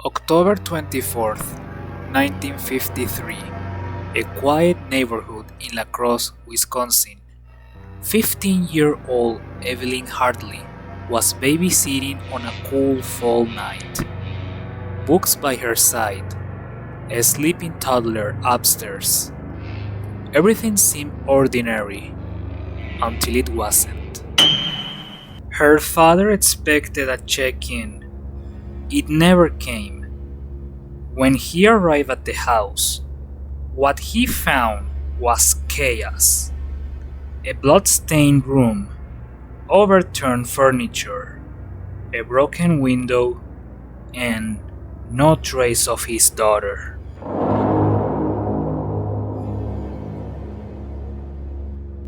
October 24th, 1953. A quiet neighborhood in Crosse, Wisconsin. 15-year-old Evelyn Hartley was babysitting on a cool fall night. Books by her side, a sleeping toddler upstairs. Everything seemed ordinary until it wasn't. Her father expected a check-in. It never came. When he arrived at the house, what he found was chaos. A blood-stained room, overturned furniture, a broken window, and no trace of his daughter.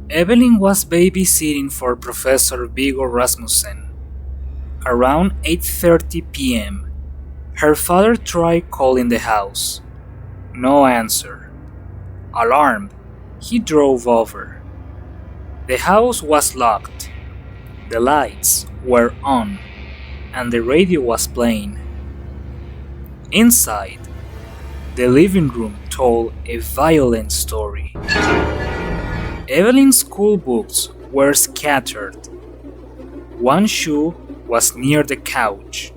Evelyn was babysitting for Professor Viggo Rasmussen. Around 8:30 p.m., her father tried calling the house. No answer. Alarmed, he drove over. The house was locked. The lights were on, and the radio was playing. Inside, the living room told a violent story. Evelyn's school books were scattered. One shoe was near the couch.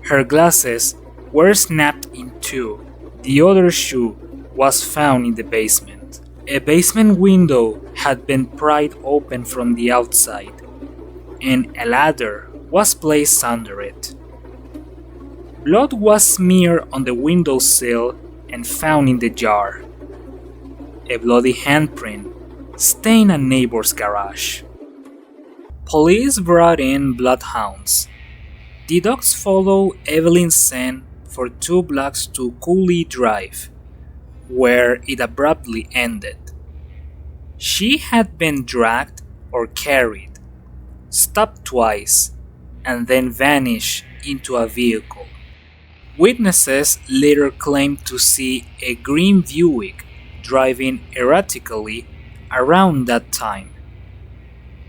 Her glasses were snapped in two. The other shoe was found in the basement. A basement window had been pried open from the outside, and a ladder was placed under it. Blood was smeared on the windowsill and found in the jar. A bloody handprint stained a neighbor's garage. Police brought in bloodhounds. The dogs followed Evelyn's scent for 2 blocks to Cooley Drive, where it abruptly ended. She had been dragged or carried, stopped twice, and then vanished into a vehicle. Witnesses later claimed to see a green Buick driving erratically around that time.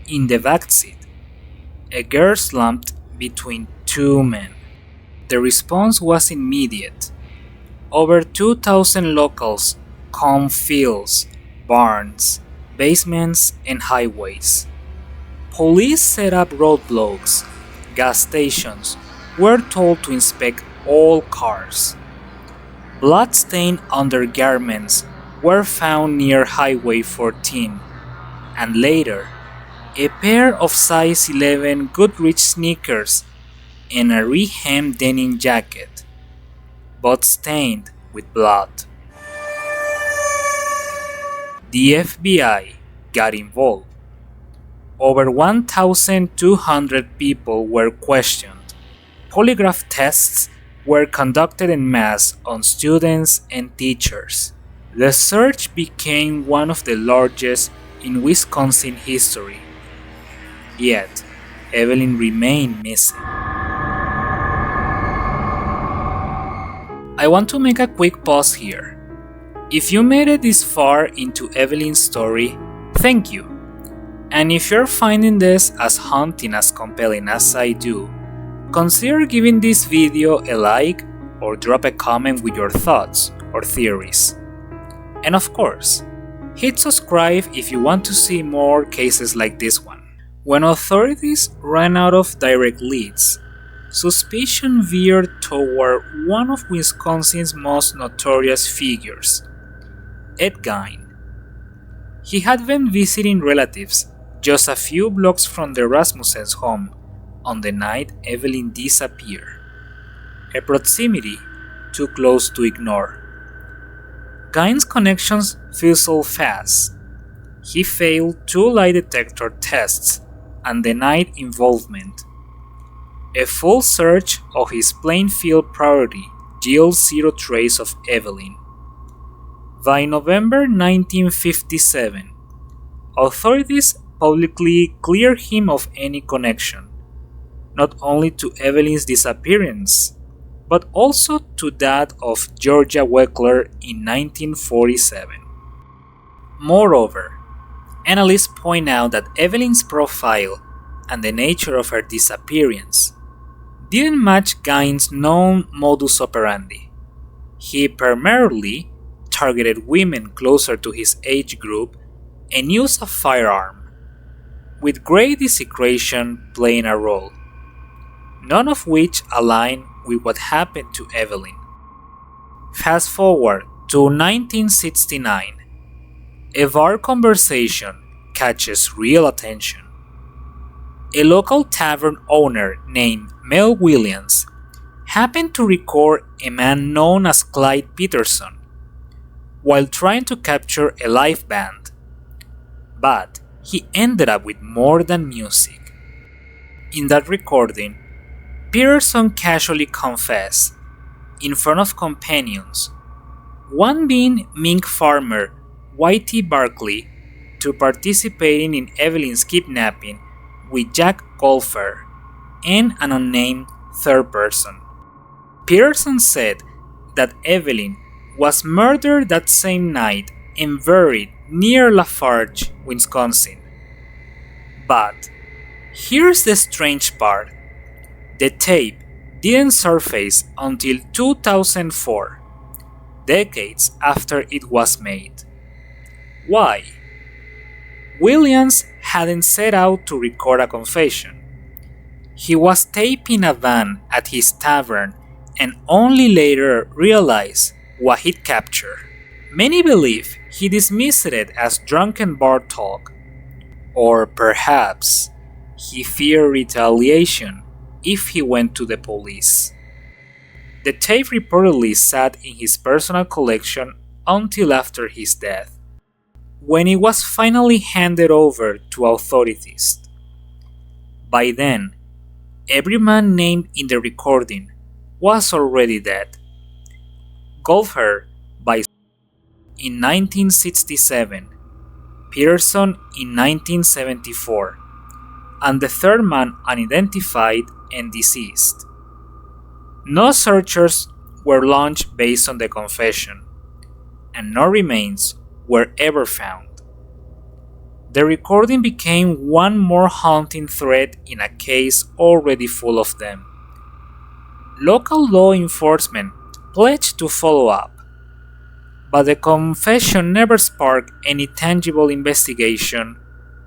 In the backseat, a girl slumped between 2 men. The response was immediate. Over 2,000 locals combed fields, barns, basements, and highways. Police set up roadblocks. Gas stations were told to inspect all cars. Blood-stained undergarments were found near Highway 14, and later, a pair of size 11 Goodrich sneakers and a re-hemmed denim jacket, both stained with blood. The FBI got involved. Over 1,200 people were questioned. Polygraph tests were conducted en masse on students and teachers. The search became one of the largest in Wisconsin history. Yet, Evelyn remained missing. I want to make a quick pause here. If you made it this far into Evelyn's story, thank you. And if you're finding this as haunting as compelling as I do, consider giving this video a like or drop a comment with your thoughts or theories. And of course, hit subscribe if you want to see more cases like this one. When authorities ran out of direct leads, suspicion veered toward one of Wisconsin's most notorious figures, Ed Gein. He had been visiting relatives just a few blocks from the Rasmussen's home on the night Evelyn disappeared, a proximity too close to ignore. Gein's connections fizzled fast. He failed 2 lie detector tests and denied involvement. A full search of his Plainfield property yielded 0 trace of Evelyn. By November 1957, authorities publicly cleared him of any connection, not only to Evelyn's disappearance, but also to that of Georgia Weckler in 1947. Moreover, analysts point out that Evelyn's profile and the nature of her disappearance didn't match Gein's known modus operandi. He primarily targeted women closer to his age group and used a firearm, with great desecration playing a role, none of which aligned with what happened to Evelyn. Fast forward to 1969. A bar conversation catches real attention. A local tavern owner named Mel Williams happened to record a man known as Clyde Peterson while trying to capture a live band, but he ended up with more than music. In that recording, Peterson casually confessed, in front of companions, one being mink farmer Whitey Barkley, to participating in Evelyn's kidnapping with Jack Golfer and an unnamed third person. Peterson said that Evelyn was murdered that same night and buried near Lafarge, Wisconsin. But here's the strange part. The tape didn't surface until 2004, decades after it was made. Why? Williams hadn't set out to record a confession. He was taping a van at his tavern and only later realized what he'd captured. Many believe he dismissed it as drunken bar talk, or perhaps he feared retaliation if he went to the police. The tape reportedly sat in his personal collection until after his death, when it was finally handed over to authorities. By then, every man named in the recording was already dead. Golfer in 1967, Peterson in 1974, and the third man unidentified and deceased. No searches were launched based on the confession, and no remains were ever found. The recording became one more haunting thread in a case already full of them. Local law enforcement pledged to follow up, but the confession never sparked any tangible investigation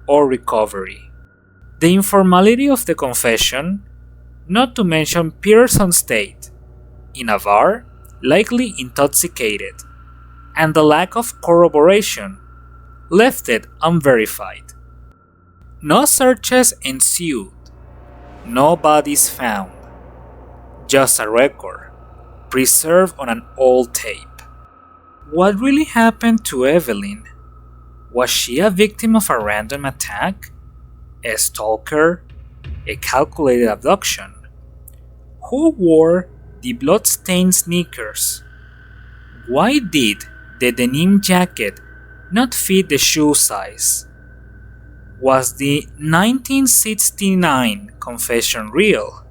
or recovery. The informality of the confession, not to mention Peterson's state, in a bar, likely intoxicated, and the lack of corroboration left it unverified. No searches ensued, no bodies found, just a record preserved on an old tape. What really happened to Evelyn? Was she a victim of a random attack? A stalker? A calculated abduction? Who wore the blood-stained sneakers? Why did the denim jacket not fit the shoe size? Was the 1969 confession real,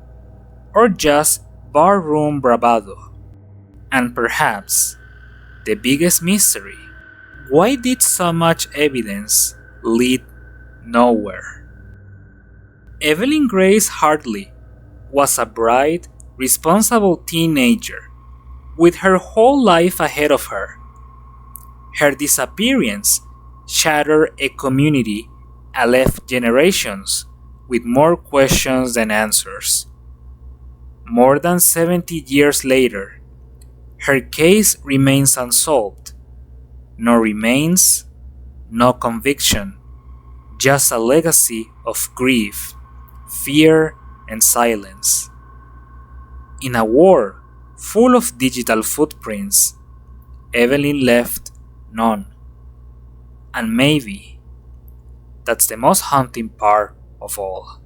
or just barroom bravado? And perhaps the biggest mystery: why did so much evidence lead nowhere? Evelyn Grace Hartley was a bright, responsible teenager with her whole life ahead of her. Her disappearance shattered a community and left generations with more questions than answers. More than 70 years later, her case remains unsolved. No remains, no conviction, just a legacy of grief, fear, and silence. In a world full of digital footprints, Evelyn left none. And maybe that's the most haunting part of all.